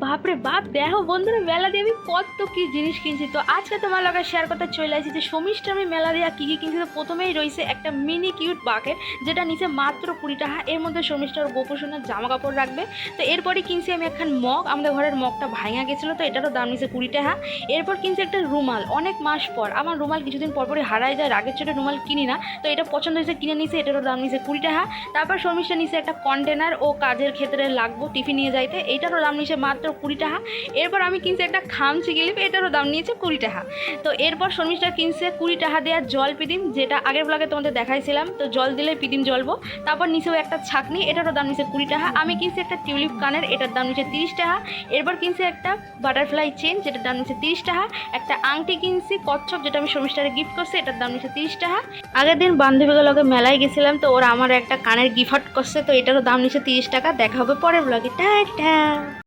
বাপরে বাপ, দেখো বন্ধুরা মেলা দিয়ে আমি কত কি জিনিস কিনছি। তো আজকে তোমার লগে শেয়ার করতে চলে আসছি যে সমিষ্টি আমি মেলা দিয়ে কী কী কিনছি। তো প্রথমেই রয়েছে একটা মিনি কিউট বাকেট, যেটা নিচে মাত্র 20 টাকা। এর মধ্যে সমিষ্টার গোপোষণের জামা কাপড় রাখবে। তো এরপরে কিনছি আমি একখান মগ, আমাদের ঘরের মগটা ভাঙা গেছিলো, তো এটারও দাম নিচে 20 টাকা। এরপর কিনছি একটা রুমাল, অনেক মাস পর, আমার রুমাল কিছুদিন পরপরই হারায় যায়, রাগের চোটে রুমাল কিনি না, তো এটা পছন্দ হয়েছে কিনে নিয়েছে, এটারও দাম নিচে 20 টাকা। তারপর সমিষ্টা নিচে একটা কন্টেনার ও কাজের ক্ষেত্রে লাগবো টিফিন নিয়ে যাইতে, এইটারও দাম নিয়েছে মাত্র 20 টাকা। এরপর আমি কিনছি একটা খামচি ক্লিপ, এটারও দাম নিয়েছে 20 টাকা। তো এরপর শর্মিষ্ঠা কিনছে 20 টাকা দেওয়ার জল পিদিম, যেটা আগের ব্লগে তোমাদের দেখাইছিলাম, তো জল দিলে পিদিম জ্বলবো। তারপর নিচেও একটা ছাকনি, এটারও দাম নিয়েছে 20 টাকা। আমি কিনছি একটা টিউলিপ কানের, এটার দাম নিয়েছে 30 টাকা। এরপর কিনছি একটা বাটারফ্লাই চেন, যেটার দাম নিয়েছে 30 টাকা। একটা আংটি কিনছি কচ্ছপ, যেটা আমি শর্মিষ্ঠারে গিফট করছি, এটার দাম নিয়েছে 30 টাকা। আগের দিন বান্ধবীগুলোকে মেলায় গেছিলাম, তো ওরা আমার একটা কানের গিফট করছে, তো এটারও দাম নিয়েছে 30 টাকা। দেখা হবে পরের ব্লগে, টাটা।